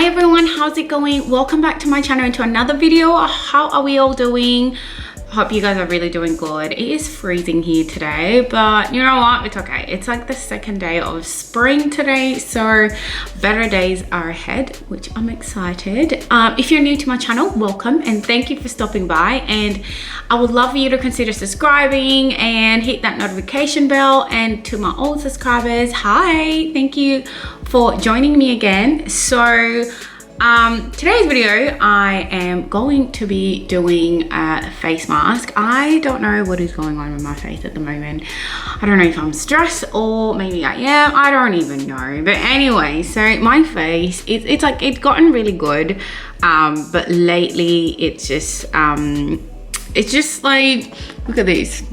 Hi everyone, how's it going? Welcome back to my channel and to another video. How are we all doing? Hope you guys are really doing good. It is freezing here today, but you know what, it's okay. It's like the second day of spring today, so better days are ahead, which I'm excited. If you're new to my channel, welcome and thank you for stopping by, and I would love for you to consider subscribing and hit that notification bell. And to my old subscribers, hi, thank you for joining me again. So today's video, I am going to be doing a face mask. I don't know what is going on with my face at the moment. I don't know if I'm stressed or maybe I am. I don't even know. But anyway, so my face, it's like it's gotten really good. But lately it's just like, look at this.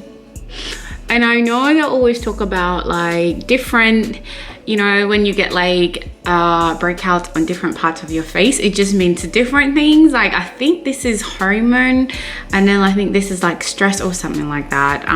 And I know they always talk about like different, you know, when you get like breakouts on different parts of your face, it just means different things. Like I think this is hormone, and then I think this is like stress or something like that.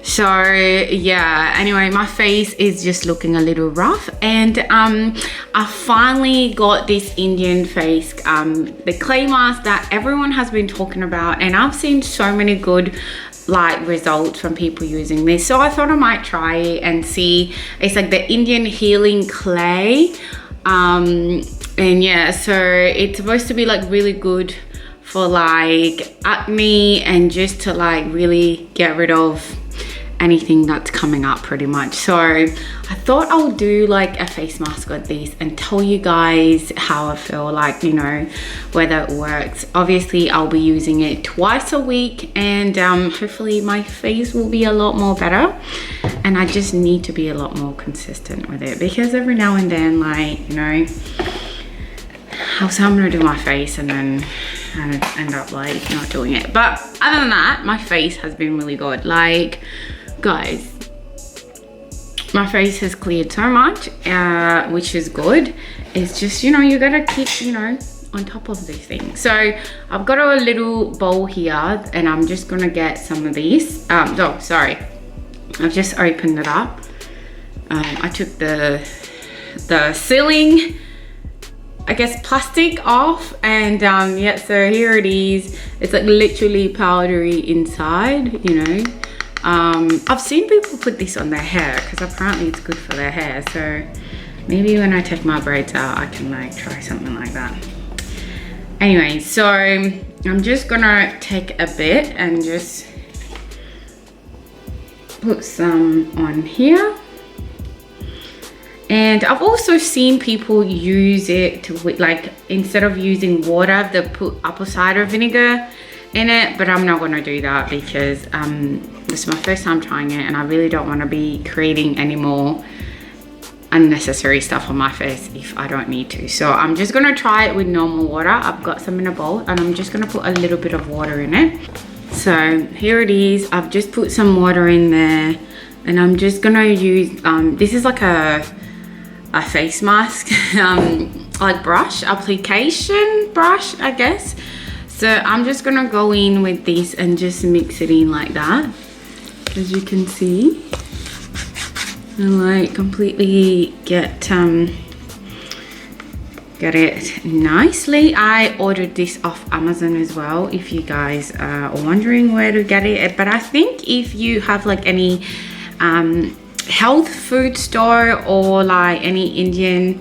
So yeah, anyway, my face is just looking a little rough, and I finally got this Indian face, the clay mask that everyone has been talking about, and I've seen so many good like results from people using this, so I thought I might try it and see. It's like the Indian healing clay, and yeah, so it's supposed to be like really good for like acne and just to like really get rid of anything that's coming up pretty much. So I thought I would do like a face mask like this and tell you guys how I feel, like, you know, whether it works. Obviously I'll be using it twice a week, and hopefully my face will be a lot more better, and I just need to be a lot more consistent with it, because every now and then, like, you know, I'll say I'm gonna do my face and then I end up like not doing it. But other than that, my face has been really good. Like, guys, my face has cleared so much, which is good. It's just, you know, you gotta keep, you know, on top of these things. So I've got a little bowl here, and I'm just gonna get some of these. Oh, sorry, I've just opened it up. I took the ceiling, I guess, plastic off, and yeah, so here it is. It's like literally powdery inside, you know. I've seen people put this on their hair because apparently it's good for their hair, so maybe when I take my braids out I can like try something like that. Anyway, so I'm just gonna take a bit and just put some on here. And I've also seen people use it to, like, instead of using water, they put apple cider vinegar in it, but I'm not gonna do that because this is my first time trying it, and I really don't want to be creating any more unnecessary stuff on my face if I don't need to. So I'm just gonna try it with normal water. I've got some in a bowl, and I'm just gonna put a little bit of water in it. So here it is. I've just put some water in there, and I'm just gonna use this is like a face mask like brush, application brush, I guess. So I'm just gonna go in with this and just mix it in like that, as you can see, and like completely get it nicely. I ordered this off Amazon as well, if you guys are wondering where to get it. But I think if you have like any health food store or like any Indian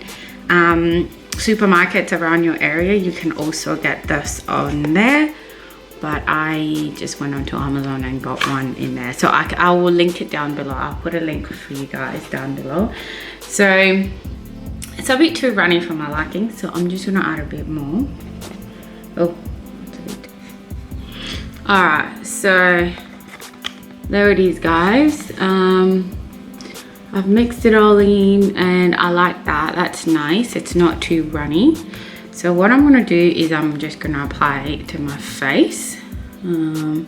supermarkets around your area, you can also get this on there. But I just went onto Amazon and got one in there, so I will link it down below. I'll put a link for you guys down below. So it's a bit too runny for my liking, so I'm just gonna add a bit more. Oh, all right, so there it is, guys. I've mixed it all in, and I like that. That's nice. It's not too runny. So what I'm gonna do is I'm just gonna apply it to my face. I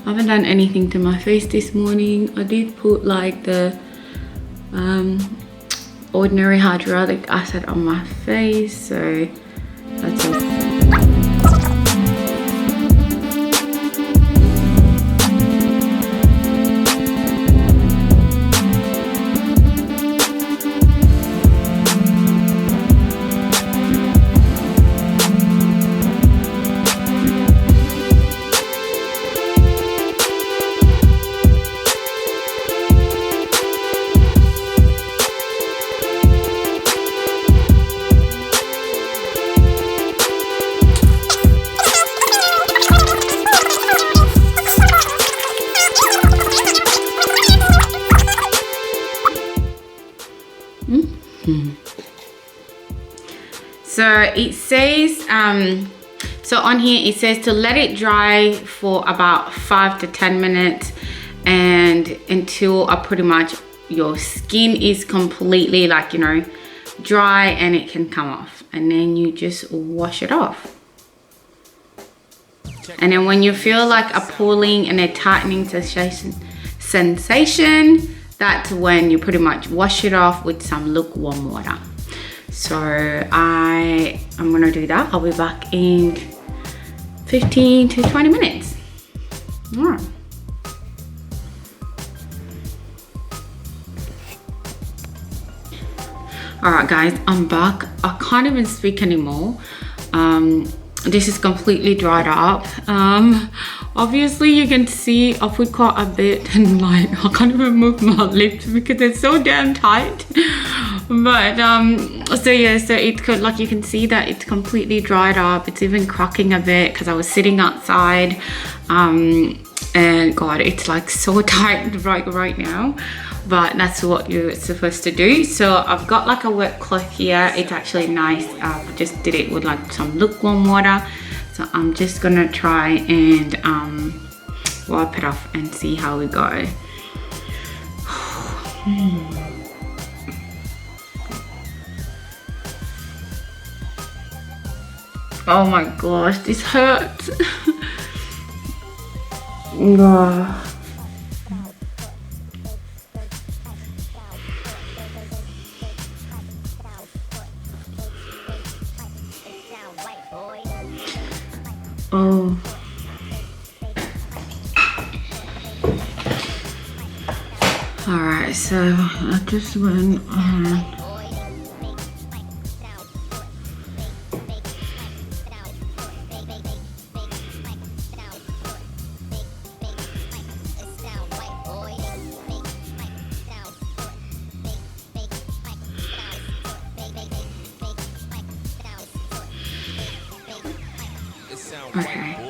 haven't done anything to my face this morning. I did put like the ordinary hyaluronic acid on my face, so that's all. So it says, so on here it says to let it dry for about 5 to 10 minutes and until pretty much your skin is completely like, you know, dry and it can come off, and then you just wash it off. And then when you feel like a pulling and a tightening sensation, that's when you pretty much wash it off with some lukewarm water. So I'm gonna do that. I'll be back in 15 to 20 minutes. All right. All right, guys, I'm back. I can't even speak anymore. This is completely dried up. Obviously you can see I put quite a bit, and like I can't even move my lips because it's so damn tight. But so yeah, so it could, like, you can see that it's completely dried up. It's even cracking a bit because I was sitting outside, and God, it's like so tight right now. But that's what you're supposed to do. So I've got like a wet cloth here. It's actually nice. I just did it with like some lukewarm water. So I'm just gonna try and wipe it off and see how we go. Oh my gosh, this hurts. Oh. Alright, so I just went on. Okay.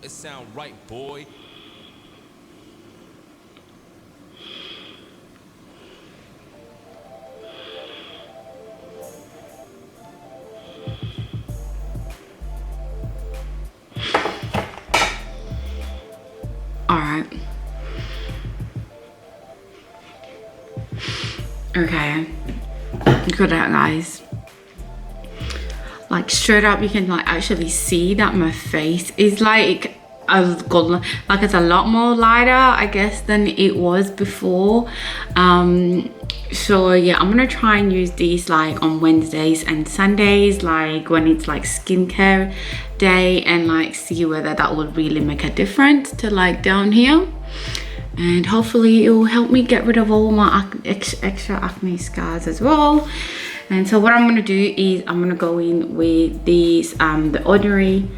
Sound right, boy. All right. Okay. Look at that, guys. Like straight up, you can like actually see that my face is like it's a lot more lighter, I guess, than it was before. So yeah, I'm gonna try and use these like on Wednesdays and Sundays, like when it's like skincare day, and like see whether that will really make a difference to like down here, and hopefully it will help me get rid of all my extra acne scars as well. And so what I'm gonna do is I'm gonna go in with these the Ordinary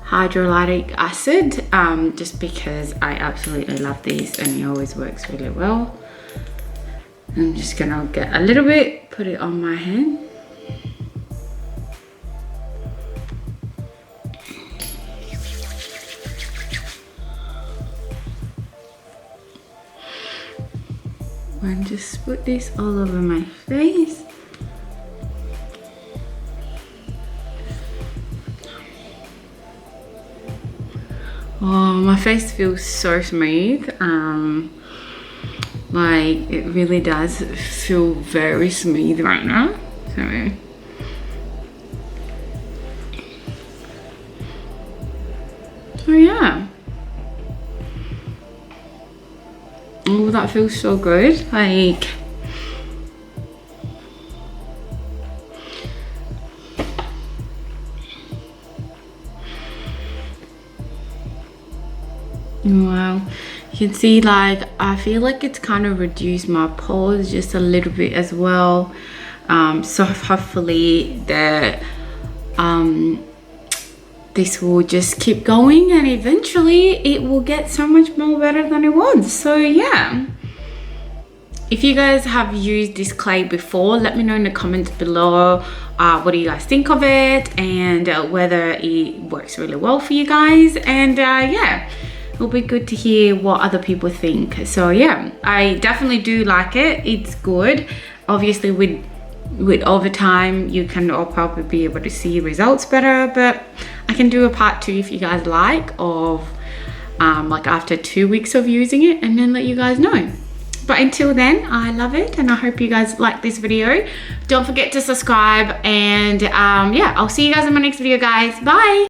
Hydrolytic Acid, just because I absolutely love these and it always works really well. I'm just gonna get a little bit, put it on my hand. And just put this all over my face. Oh, my face feels so smooth. Like it really does feel very smooth right now. So yeah. Oh, that feels so good. Like, can see, like, I feel like it's kind of reduced my pores just a little bit as well. So hopefully this will just keep going, and eventually it will get so much more better than it was. So yeah, if you guys have used this clay before, let me know in the comments below. What do you guys think of it, and whether it works really well for you guys. And yeah, it'll be good to hear what other people think. So yeah, I definitely do like it. It's good. Obviously with over time you can all probably be able to see results better, but I can do a part 2 if you guys like, of like after 2 weeks of using it, and then let you guys know. But until then, I love it, and I hope you guys like this video. Don't forget to subscribe, and yeah, I'll see you guys in my next video, guys. Bye.